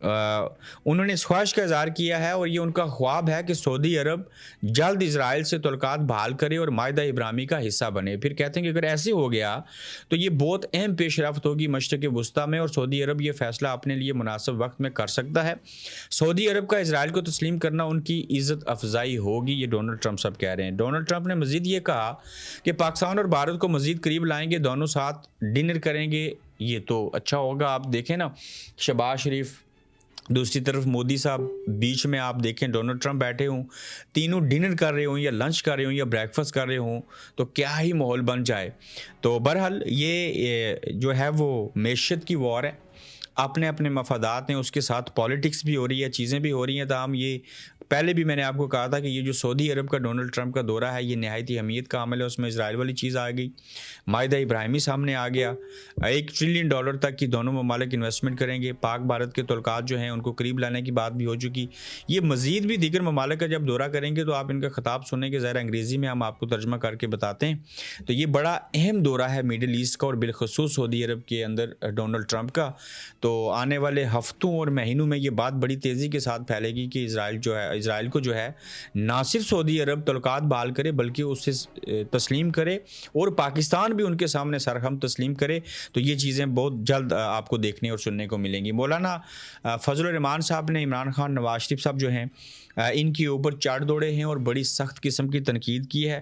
انہوں نے اس خواہش کا اظہار کیا ہے اور یہ ان کا خواب ہے کہ سعودی عرب جلد اسرائیل سے تعلقات بحال کرے اور معاہدہ ابراہیمی کا حصہ بنے. پھر کہتے ہیں کہ اگر ایسے ہو گیا تو یہ بہت اہم پیش رفت ہوگی مشرق وسطیٰ میں اور سعودی عرب یہ فیصلہ اپنے لیے مناسب وقت میں کر سکتا ہے. سعودی عرب کا اسرائیل کو تسلیم کرنا ان کی عزت افزائی ہوگی، یہ ڈونلڈ ٹرمپ صاحب کہہ رہے ہیں. ڈونلڈ ٹرمپ نے مزید یہ کہا کہ پاکستان اور بھارت کو مزید قریب لائیں گے، دونوں ساتھ ڈنر کریں گے، یہ تو اچھا ہوگا. آپ دیکھیں نا، شہباز شریف دوسری طرف مودی صاحب، بیچ میں آپ دیکھیں ڈونلڈ ٹرمپ بیٹھے ہوں، تینوں ڈنر کر رہے ہوں یا لنچ کر رہے ہوں یا بریک فاسٹ کر رہے ہوں تو کیا ہی ماحول بن جائے. تو بہرحال یہ جو ہے وہ معیشت کی وار ہے، اپنے اپنے مفادات ہیں، اس کے ساتھ پالیٹکس بھی ہو رہی ہے، چیزیں بھی ہو رہی ہیں. تاہم یہ پہلے بھی میں نے آپ کو کہا تھا کہ یہ جو سعودی عرب کا ڈونلڈ ٹرمپ کا دورہ ہے یہ نہایت ہی اہمیت کا عمل ہے. اس میں اسرائیل والی چیز آ گئی، معاہدہ ابراہیمی سامنے آ گیا، $1 ٹریلین تک کی دونوں ممالک انویسٹمنٹ کریں گے. پاک بھارت کے تعلقات جو ہیں ان کو قریب لانے کی بات بھی ہو چکی. یہ مزید بھی دیگر ممالک کا جب دورہ کریں گے تو آپ ان کا خطاب سنیں گے، ظاہر انگریزی میں ہم آپ کو ترجمہ کر کے بتاتے ہیں. تو یہ بڑا اہم دورہ ہے میڈل ایسٹ کا اور بالخصوص سعودی عرب کے اندر ڈونلڈ ٹرمپ کا. تو آنے والے ہفتوں اور مہینوں میں یہ بات بڑی تیزی کے ساتھ پھیلے گی کہ اسرائیل کو جو ہے نہ صرف سعودی عرب تعلقات بحال کرے بلکہ اسے تسلیم کرے اور پاکستان بھی ان کے سامنے سرخم تسلیم کرے. تو یہ چیزیں بہت جلد آپ کو دیکھنے اور سننے کو ملیں گی. مولانا فضل الرحمان صاحب نے عمران خان، نواز شریف صاحب جو ہیں ان کے اوپر چاڑ دوڑے ہیں اور بڑی سخت قسم کی تنقید کی ہے.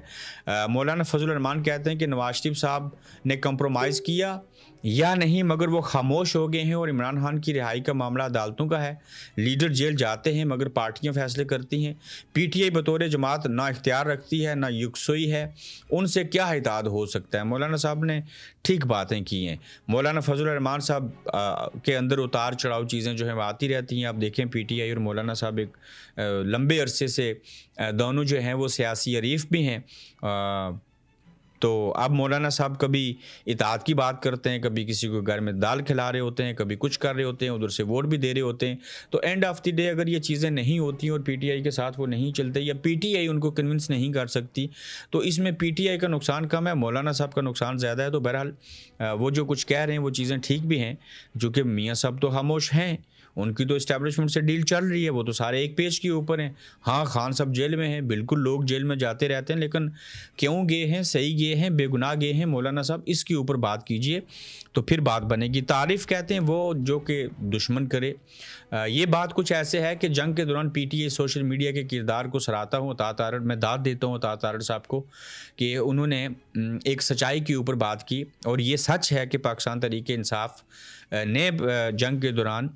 مولانا فضل الرحمان کہتے ہیں کہ نواز شریف صاحب نے کمپرومائز کیا یا نہیں، مگر وہ خاموش ہو گئے ہیں اور عمران خان کی رہائی کا معاملہ عدالتوں کا ہے. لیڈر جیل جاتے ہیں مگر پارٹیاں فیصلے کرتی ہیں. پی ٹی آئی بطور جماعت نہ اختیار رکھتی ہے نہ یکسوئی ہے، ان سے کیا اتحاد ہو سکتا ہے. مولانا صاحب نے ٹھیک باتیں کی ہیں. مولانا فضل الرحمان صاحب کے اندر اتار چڑھاؤ چیزیں جو ہیں وہ آتی رہتی ہیں. آپ دیکھیں پی ٹی آئی اور مولانا صاحب ایک لمبے عرصے سے دونوں جو ہیں وہ سیاسی حریف بھی ہیں. تو اب مولانا صاحب کبھی اتحاد کی بات کرتے ہیں، کبھی کسی کو گھر میں دال کھلا رہے ہوتے ہیں، کبھی کچھ کر رہے ہوتے ہیں، ادھر سے ووٹ بھی دے رہے ہوتے ہیں. تو اینڈ آف دی ڈے اگر یہ چیزیں نہیں ہوتی اور پی ٹی آئی کے ساتھ وہ نہیں چلتے یا پی ٹی آئی ان کو کنونس نہیں کر سکتی تو اس میں پی ٹی آئی کا نقصان کم ہے، مولانا صاحب کا نقصان زیادہ ہے. تو بہرحال وہ جو کچھ کہہ رہے ہیں وہ چیزیں ٹھیک بھی ہیں، جو کہ میاں صاحب تو خاموش ہیں، ان کی تو اسٹیبلشمنٹ سے ڈیل چل رہی ہے، وہ تو سارے ایک پیج کے اوپر ہیں. ہاں خان صاحب جیل میں ہیں، بالکل لوگ جیل میں جاتے رہتے ہیں، لیکن کیوں گئے ہیں، صحیح گئے ہیں، بے گناہ گئے ہیں مولانا صاحب، اس کے اوپر بات کیجئے تو پھر بات بنے گی. تعریف کہتے ہیں وہ جو کہ دشمن کرے. یہ بات کچھ ایسے ہے کہ جنگ کے دوران P T I social media کے کردار کو سراہتا ہوں. عطا تارڑ میں داد دیتا ہوں عطا تارڑ صاحب کو کہ انہوں نے ایک سچائی کے اوپر بات کی اور یہ سچ ہے کہ پاکستان تحریک انصاف نے جنگ کے دوران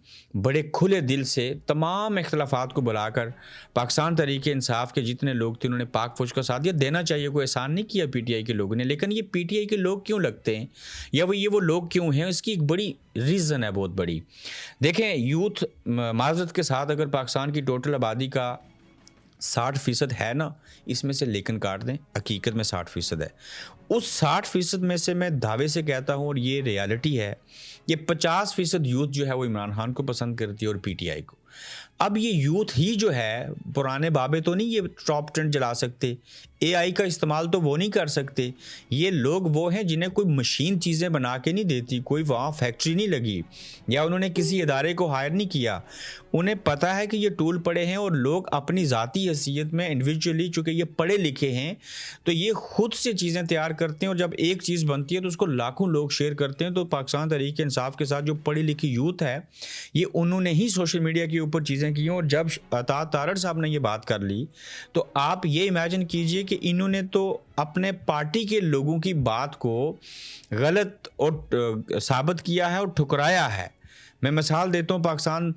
بڑے کھلے دل سے تمام اختلافات کو بلا کر پاکستان تحریک انصاف کے جتنے لوگ تھے انہوں نے پاک فوج کا ساتھ دیا. دینا چاہیے، کوئی احسان نہیں کیا پی ٹی آئی کے لوگوں نے. لیکن یہ پی ٹی آئی کے لوگ کیوں لگتے ہیں یا وہ لوگ کیوں ہیں، اس کی ایک بڑی ریزن ہے، بہت بڑی. دیکھیں یوتھ، معذرت کے ساتھ اگر پاکستان کی ٹوٹل آبادی کا 60% ہے نا، اس میں سے لیکن کاٹ دیں، حقیقت میں 60% ہے. اس 60% میں سے میں دعوے سے کہتا ہوں اور یہ ریالٹی ہے، یہ 50% یوتھ جو ہے وہ عمران خان کو پسند کرتی ہے اور پی ٹی آئی کو. اب یہ یوتھ ہی جو ہے، پرانے بابے تو نہیں یہ ٹاپ ٹرینڈ جلا سکتے، اے آئی کا استعمال تو وہ نہیں کر سکتے. یہ لوگ وہ ہیں جنہیں کوئی مشین چیزیں بنا کے نہیں دیتی، کوئی وہاں فیکٹری نہیں لگی یا انہوں نے کسی ادارے کو ہائر نہیں کیا. انہیں پتہ ہے کہ یہ ٹول پڑے ہیں اور لوگ اپنی ذاتی حیثیت میں انڈیویجولی، چونکہ یہ پڑھے لکھے ہیں تو یہ خود سے چیزیں تیار کرتے ہیں اور جب ایک چیز بنتی ہے تو اس کو لاکھوں لوگ شیئر کرتے ہیں. تو پاکستان تحریک انصاف کے ساتھ جو پڑھی لکھی یوتھ ہے، یہ انہوں نے ہی سوشل میڈیا کے اوپر چیزیں کی ہیں. اور جب عطا تارڑ صاحب نے یہ بات کر لی تو آپ یہ امیجن کیجئے کہ انہوں نے تو اپنے پارٹی کے لوگوں کی بات کو غلط اور ثابت کیا ہے اور ٹھکرایا ہے. میں مثال دیتا ہوں، پاکستان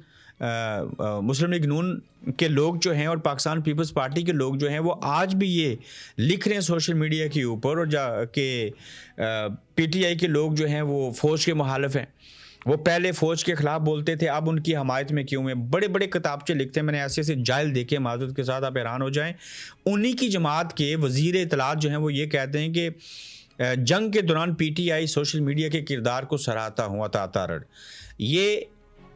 مسلم لیگ نون کے لوگ جو ہیں اور پاکستان پیپلز پارٹی کے لوگ جو ہیں وہ آج بھی یہ لکھ رہے ہیں سوشل میڈیا کے اوپر اور کہ پی ٹی آئی کے لوگ جو ہیں وہ فوج کے مخالف ہیں. وہ پہلے فوج کے خلاف بولتے تھے، اب ان کی حمایت میں کیوں ہیں. بڑے بڑے کتابچے لکھتے ہیں، میں نے ایسے ایسے جائل دیکھے، معذرت کے ساتھ آپ حیران ہو جائیں. انہی کی جماعت کے وزیر اطلاعات جو ہیں وہ یہ کہتے ہیں کہ جنگ کے دوران P T I social media کے کردار کو سراہتا ہوں عطا تارڑ. یہ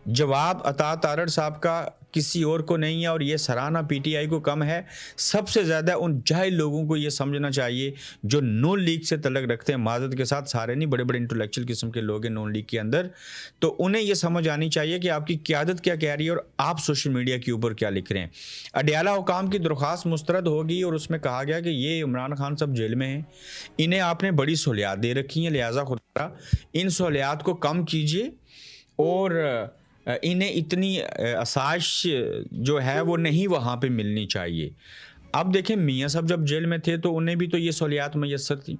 جواب عطا تارڑ صاحب کا کسی اور کو نہیں ہے، اور یہ سرانہ پی ٹی آئی کو کم ہے، سب سے زیادہ ان جاہل لوگوں کو یہ سمجھنا چاہیے جو نون لیگ سے تعلق رکھتے ہیں، معذرت کے ساتھ سارے نہیں، بڑے بڑے انٹلیکچوئل قسم کے لوگ ہیں نون لیگ کے اندر، تو انہیں یہ سمجھ آنی چاہیے کہ آپ کی قیادت کیا کہہ رہی ہے اور آپ سوشل میڈیا کے اوپر کیا لکھ رہے ہیں۔ اڈیالہ حکام کی درخواست مسترد ہوگی اور اس میں کہا گیا کہ یہ عمران خان صاحب جیل میں ہیں، انہیں آپ نے بڑی سہولیات دے رکھی ہیں، لہٰذا خدا ان سہولیات کو کم کیجیے اور انہیں اتنی آسائش جو ہے وہ نہیں وہاں پہ ملنی چاہیے۔ اب دیکھیں میاں صاحب جب جیل میں تھے تو انہیں بھی تو یہ سہولیات میسر تھیں،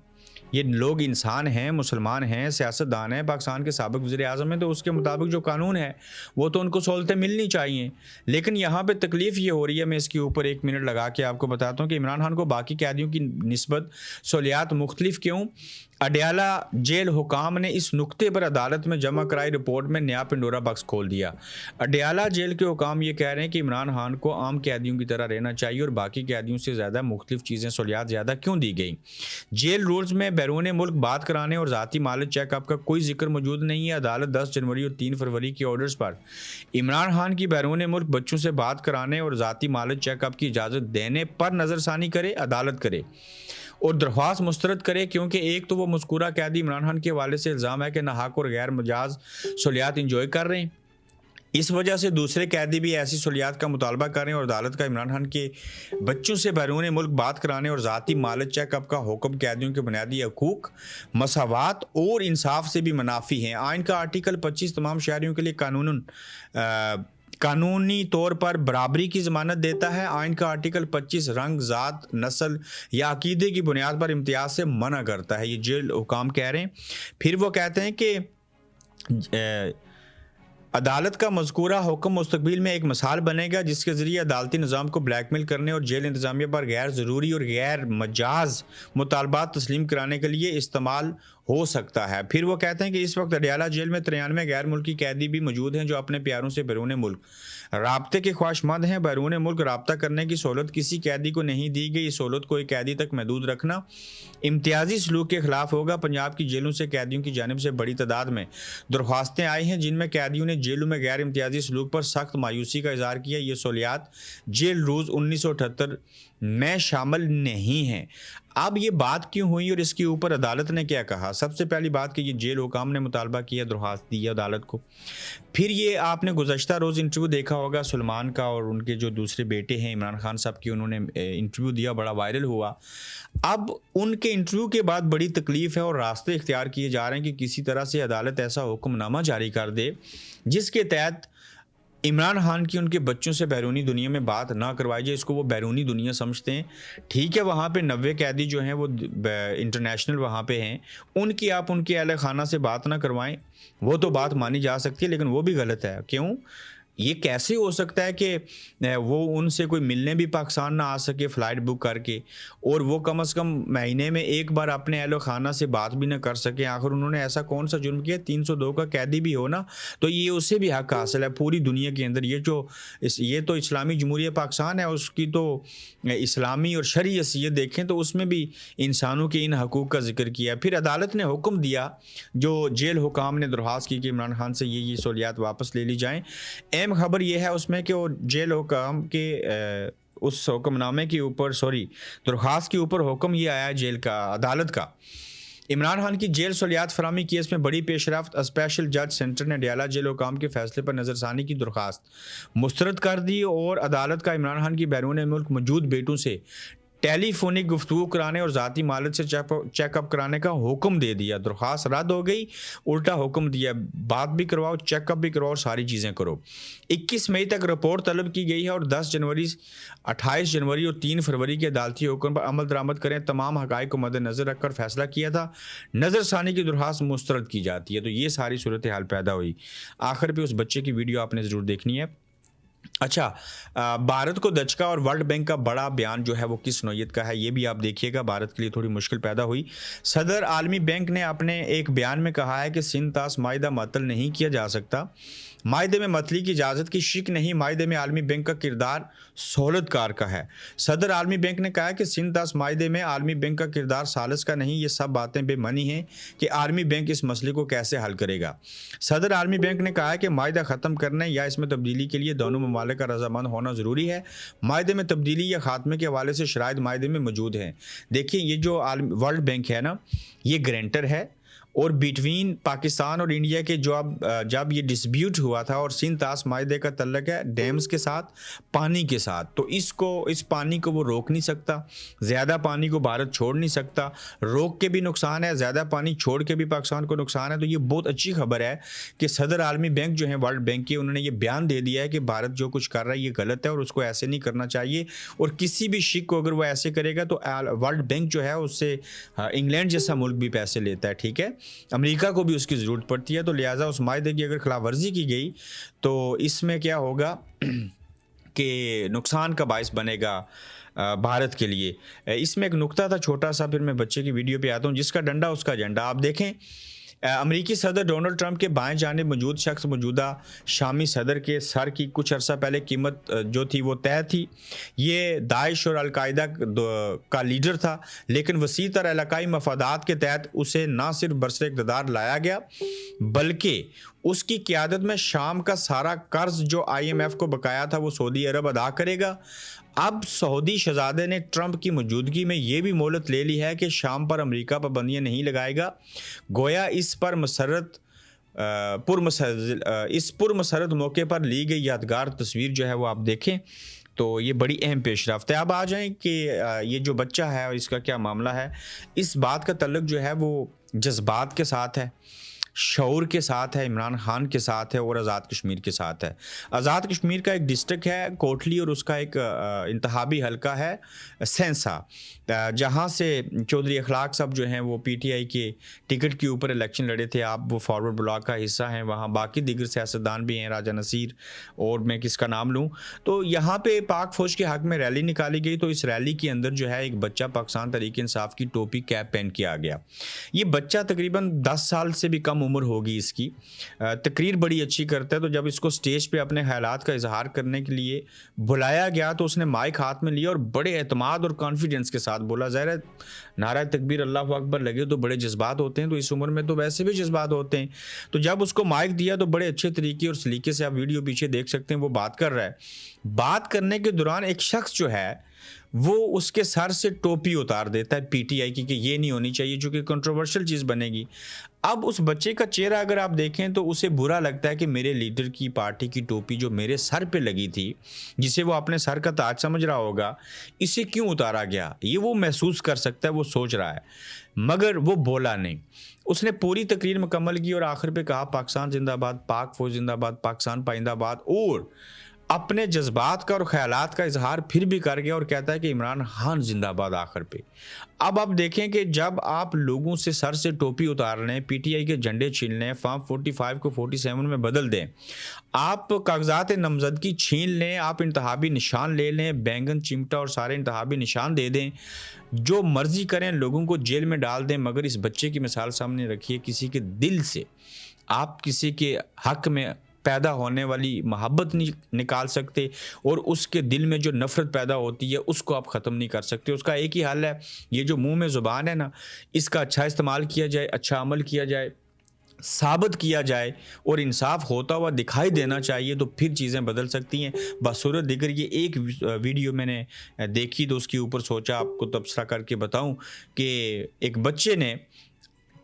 یہ لوگ انسان ہیں، مسلمان ہیں، سیاستدان ہیں، پاکستان کے سابق وزیر اعظم ہیں، تو اس کے مطابق جو قانون ہے وہ تو ان کو سہولتیں ملنی چاہیے۔ لیکن یہاں پہ تکلیف یہ ہو رہی ہے، میں اس کے اوپر 1 منٹ لگا کے آپ کو بتاتا ہوں کہ عمران خان کو باقی قیدیوں کی نسبت سہولیات مختلف کیوں؟ اڈیالہ جیل حکام نے اس نقطے پر عدالت میں جمع کرائی رپورٹ میں نیا پنڈورا باکس کھول دیا۔ اڈیالہ جیل کے حکام یہ کہہ رہے ہیں کہ عمران خان کو عام قیدیوں کی طرح رہنا چاہیے اور باقی قیدیوں سے زیادہ مختلف چیزیں سہولیات زیادہ کیوں دی گئی۔ جیل رولز میں بیرون ملک بات کرانے اور ذاتی مالک چیک اپ کا کوئی ذکر موجود نہیں ہے۔ عدالت 10 جنوری اور 3 فروری کے آرڈرز پر عمران خان کی بیرون ملک بچوں سے بات کرانے اور ذاتی مالک چیک اپ کی اجازت دینے پر نظر ثانی کرے، عدالت کرے اور درخواست مسترد کرے، کیونکہ ایک تو وہ مذکورہ قیدی عمران خان کے حوالے سے الزام ہے کہ ناحق اور غیر مجاز سہولیات انجوائے کر رہے ہیں، اس وجہ سے دوسرے قیدی بھی ایسی سہولیات کا مطالبہ کر رہے ہیں، اور عدالت کا عمران خان کے بچوں سے بیرون ملک بات کرانے اور ذاتی مالک چیک اپ کا حکم قیدیوں کے بنیادی حقوق، مساوات اور انصاف سے بھی منافی ہیں۔ آئین کا آرٹیکل 25 تمام شہریوں کے لیے قانونی طور پر برابری کی ضمانت دیتا ہے۔ آئین کا آرٹیکل 25 رنگ، ذات، نسل یا عقیدے کی بنیاد پر امتیاز سے منع کرتا ہے، یہ جیل حکام کہہ رہے ہیں۔ پھر وہ کہتے ہیں کہ عدالت کا مذکورہ حکم مستقبل میں ایک مثال بنے گا جس کے ذریعے عدالتی نظام کو بلیک میل کرنے اور جیل انتظامیہ پر غیر ضروری اور غیر مجاز مطالبات تسلیم کرانے کے لیے استعمال ہو سکتا ہے۔ پھر وہ کہتے ہیں کہ اس وقت اڈیالہ جیل میں 93 غیر ملکی قیدی بھی موجود ہیں جو اپنے پیاروں سے بیرون ملک رابطے کے خواہش مند ہیں۔ بیرون ملک رابطہ کرنے کی سہولت کسی قیدی کو نہیں دی گئی، اس سہولت کو ایک قیدی تک محدود رکھنا امتیازی سلوک کے خلاف ہوگا۔ پنجاب کی جیلوں سے قیدیوں کی جانب سے بڑی تعداد میں درخواستیں آئی ہیں جن میں قیدیوں نے جیلوں میں غیر امتیازی سلوک پر سخت مایوسی کا اظہار کیا۔ یہ سہولیات جیل روز 1978 میں شامل نہیں ہیں۔ اب یہ بات کیوں ہوئی اور اس کے اوپر عدالت نے کیا کہا؟ سب سے پہلی بات کہ یہ جیل حکام نے مطالبہ کیا، درخواست دی ہے عدالت کو۔ پھر یہ آپ نے گزشتہ روز انٹرویو دیکھا ہوگا سلمان کا اور ان کے جو دوسرے بیٹے ہیں عمران خان صاحب کی، انہوں نے انٹرویو دیا، بڑا وائرل ہوا۔ اب ان کے انٹرویو کے بعد بڑی تکلیف ہے اور راستے اختیار کیے جا رہے ہیں کہ کسی طرح سے عدالت ایسا حکم نامہ جاری کر دے جس کے تحت عمران خان کی ان کے بچوں سے بیرونی دنیا میں بات نہ کروائی جائے۔ اس کو وہ بیرونی دنیا سمجھتے ہیں، ٹھیک ہے، وہاں پہ 90 قیدی جو ہیں وہ انٹرنیشنل وہاں پہ ہیں، ان کی آپ ان کے اہل خانہ سے بات نہ کروائیں، وہ تو بات مانی جا سکتی ہے، لیکن وہ بھی غلط ہے۔ کیوں؟ یہ کیسے ہو سکتا ہے کہ وہ ان سے کوئی ملنے بھی پاکستان نہ آ سکے فلائٹ بک کر کے، اور وہ کم از کم مہینے میں ایک بار اپنے اہل و خانہ سے بات بھی نہ کر سکیں؟ آخر انہوں نے ایسا کون سا جرم کیا؟ 302 کا قیدی بھی ہو نا تو یہ اسے بھی حق حاصل ہے پوری دنیا کے اندر۔ یہ تو اسلامی جمہوریہ پاکستان ہے، اس کی تو اسلامی اور شرعی حیثیت دیکھیں تو اس میں بھی انسانوں کے ان حقوق کا ذکر کیا۔ پھر عدالت نے حکم دیا، جو جیل حکام نے درخواست کی کہ عمران خان سے یہ سہولیات واپس لے لی جائیں۔ اہم خبر یہ ہے اس میں کہ وہ جیل حکام کے اس حکم نامے کے اوپر درخواست کے اوپر حکم یہ آیا جیل کا، عدالت کا۔ عمران خان کی جیل سہولیات فراہمی کیس میں بڑی پیش رفت، اسپیشل جج سینٹر نے اڈیالہ جیل حکام کے فیصلے پر نظر ثانی کی درخواست مسترد کر دی اور عدالت کا عمران خان کی بیرون ملک موجود بیٹوں سے ٹیلی فونک گفتگو کرانے اور ذاتی مالک سے چیک اپ کرانے کا حکم دے دیا۔ درخواست رد ہو گئی، الٹا حکم دیا، بات بھی کرواؤ، چیک اپ بھی کرواؤ، ساری چیزیں کرو۔ 21 مئی تک رپورٹ طلب کی گئی ہے اور 10 جنوری، 28 جنوری اور 3 فروری کے عدالتی حکم پر عمل درآمد کریں۔ تمام حقائق کو مد نظر رکھ کر فیصلہ کیا تھا، نظر ثانی کی درخواست مسترد کی جاتی ہے۔ تو یہ ساری صورتحال پیدا ہوئی۔ آخر پہ اس بچے کی ویڈیو آپ نے ضرور دیکھنی ہے۔ اچھا، بھارت کو دھچکا اور ورلڈ بینک کا بڑا بیان جو ہے وہ کس نوعیت کا ہے یہ بھی آپ دیکھیے گا۔ بھارت کے لیے تھوڑی مشکل پیدا ہوئی۔ صدر عالمی بینک نے اپنے ایک بیان میں کہا ہے کہ سندھ طاس معاہدہ معطل نہیں کیا جا سکتا۔ معاہدے میں متلی کی اجازت کی شک نہیں، معاہدے میں عالمی بینک کا کردار سہولت کار کا ہے۔ صدر عالمی بینک نے کہا کہ سن 10 معاہدے میں عالمی بینک کا کردار ثالث کا نہیں، یہ سب باتیں بے معنی ہیں کہ عالمی بینک اس مسئلے کو کیسے حل کرے گا۔ صدر عالمی بینک نے کہا کہ معاہدہ ختم کرنے یا اس میں تبدیلی کے لیے دونوں ممالک کا رضامند ہونا ضروری ہے۔ معاہدے میں تبدیلی یا خاتمے کے حوالے سے شرائط معاہدے میں موجود ہیں۔ دیکھیں یہ جو ورلڈ بینک ہے نا، یہ گرانٹر ہے، اور بٹوین پاکستان اور انڈیا کے جب یہ ڈسپیوٹ ہوا تھا، اور سن 10 معاہدے کا تعلق ہے ڈیمز کے ساتھ، پانی کے ساتھ، تو اس پانی کو وہ روک نہیں سکتا، زیادہ پانی کو بھارت چھوڑ نہیں سکتا، روک کے بھی نقصان ہے، زیادہ پانی چھوڑ کے بھی پاکستان کو نقصان ہے۔ تو یہ بہت اچھی خبر ہے کہ صدر عالمی بینک جو ہیں ورلڈ بینک کے، انہوں نے یہ بیان دے دیا ہے کہ بھارت جو کچھ کر رہا ہے یہ غلط ہے اور اس کو ایسے نہیں کرنا چاہیے، اور کسی بھی شک کو اگر وہ ایسے کرے گا تو ورلڈ بینک جو ہے اس سے انگلینڈ جیسا ملک بھی پیسے لیتا ہے، ٹھیک ہے، امریکہ کو بھی اس کی ضرورت پڑتی ہے، تو لہٰذا اس معاہدے کی اگر خلاف ورزی کی گئی تو اس میں کیا ہوگا کہ نقصان کا باعث بنے گا بھارت کے لیے۔ اس میں ایک نقطہ تھا چھوٹا سا، پھر میں بچے کی ویڈیو پہ آتا ہوں، جس کا ڈنڈا اس کا ایجنڈا۔ آپ دیکھیں امریکی صدر ڈونلڈ ٹرمپ کے بائیں جانب موجود شخص موجودہ شامی صدر کے سر کی کچھ عرصہ پہلے قیمت جو تھی وہ طے تھی۔ یہ داعش اور القاعدہ کا لیڈر تھا، لیکن وسیع تر علاقائی مفادات کے تحت اسے نہ صرف برسر اقتدار لایا گیا بلکہ اس کی قیادت میں شام کا سارا قرض جو IMF کو بقایا تھا وہ سعودی عرب ادا کرے گا۔ اب سعودی شہزادے نے ٹرمپ کی موجودگی میں یہ بھی مہلت لے لی ہے کہ شام پر امریکہ پابندیاں نہیں لگائے گا۔ گویا اس پر مسرت موقع پر لی گئی یادگار تصویر جو ہے وہ آپ دیکھیں تو یہ بڑی اہم پیش رفت ہے۔ اب آ جائیں کہ یہ جو بچہ ہے اس کا کیا معاملہ ہے۔ اس بات کا تعلق جو ہے وہ جذبات کے ساتھ ہے، شعور کے ساتھ ہے، عمران خان کے ساتھ ہے اور آزاد کشمیر کے ساتھ ہے۔ آزاد کشمیر کا ایک ڈسٹرکٹ ہے کوٹلی اور اس کا ایک انتخابی حلقہ ہے سینسا، جہاں سے چودھری اخلاق صاحب جو ہیں وہ PTI کے ٹکٹ کے اوپر الیکشن لڑے تھے۔ آپ وہ فارورڈ بلاک کا حصہ ہیں، وہاں باقی دیگر سیاستدان بھی ہیں، راجہ نصیر اور میں کس کا نام لوں۔ تو یہاں پہ پاک فوج کے حق میں ریلی نکالی گئی، تو اس ریلی کے اندر جو ہے ایک بچہ پاکستان تحریک انصاف کی ٹوپی کیپ پہن کے آ گیا۔ یہ بچہ تقریباً 10 سال سے بھی کم عمر ہوگی اس کی، تقریر بڑی اچھی کرتا ہے۔ تو جب اس کو سٹیج پہ اپنے خیالات کا اظہار کرنے کے لیے بلایا گیا تو اس نے مائک ہاتھ میں لیا اور بڑے اعتماد اور کانفیڈنس کے ساتھ بولا۔ ظاہر ہے نعرہ تکبیر اللہ اکبر لگے تو بڑے جذبات ہوتے ہیں، تو اس عمر میں تو ویسے بھی جذبات ہوتے ہیں۔ تو جب اس کو مائک دیا تو بڑے اچھے طریقے اور سلیقے سے، آپ ویڈیو پیچھے دیکھ سکتے ہیں، وہ بات کر رہا ہے۔ بات کرنے کے دوران ایک شخص جو ہے وہ اس کے سر سے ٹوپی اتار دیتا ہے PTI کی کہ یہ نہیں ہونی چاہیے، جو کہ کنٹروورشل چیز بنے گی۔ اب اس بچے کا چہرہ اگر آپ دیکھیں تو اسے برا لگتا ہے کہ میرے لیڈر کی پارٹی کی ٹوپی جو میرے سر پہ لگی تھی، جسے وہ اپنے سر کا تاج سمجھ رہا ہوگا، اسے کیوں اتارا گیا، یہ وہ محسوس کر سکتا ہے، وہ سوچ رہا ہے، مگر وہ بولا نہیں۔ اس نے پوری تقریر مکمل کی اور آخر پہ کہا پاکستان زندہ باد، پاک فوج زندہ باد، پاکستان پائندہ باد، اور اپنے جذبات کا اور خیالات کا اظہار پھر بھی کر گیا اور کہتا ہے کہ عمران خان زندہ باد آخر پہ۔ اب آپ دیکھیں کہ جب آپ لوگوں سے سر سے ٹوپی اتار لیں، PTI کے جھنڈے چھین لیں، فارم 45 کو 47 میں بدل دیں، آپ کاغذات نامزدگی چھین لیں، آپ انتخابی نشان لے لیں، بینگن چمٹا اور سارے انتخابی نشان دے دیں، جو مرضی کریں، لوگوں کو جیل میں ڈال دیں، مگر اس بچے کی مثال سامنے رکھیے، کسی کے دل سے آپ کسی کے حق میں پیدا ہونے والی محبت نہیں نکال سکتے، اور اس کے دل میں جو نفرت پیدا ہوتی ہے اس کو آپ ختم نہیں کر سکتے۔ اس کا ایک ہی حل ہے، یہ جو منہ میں زبان ہے نا، اس کا اچھا استعمال کیا جائے، اچھا عمل کیا جائے، ثابت کیا جائے اور انصاف ہوتا ہوا دکھائی دینا چاہیے، تو پھر چیزیں بدل سکتی ہیں۔ بصورت دیگر یہ ایک ویڈیو میں نے دیکھی تو اس کے اوپر سوچا آپ کو تبصرہ کر کے بتاؤں کہ ایک بچے نے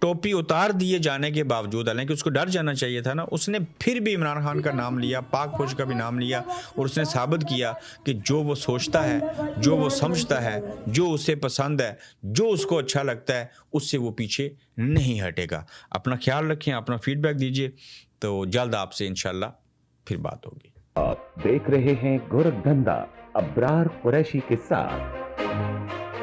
ٹوپی اتار دیے جانے کے باوجود، حالانکہ اس کو ڈر جانا چاہیے تھا نا، اس نے پھر بھی عمران خان کا نام لیا، پاک فوج کا بھی نام لیا، اور اس نے ثابت کیا کہ جو وہ سوچتا ہے، جو وہ سمجھتا ہے، جو اسے پسند ہے، جو اس کو اچھا لگتا ہے، اس سے وہ پیچھے نہیں ہٹے گا۔ اپنا خیال رکھیں، اپنا فیڈ بیک دیجیے، تو جلد آپ سے انشاءاللہ پھر بات ہوگی۔ آپ دیکھ رہے ہیں گورکھ دھندا ابرار قریشی کے ساتھ۔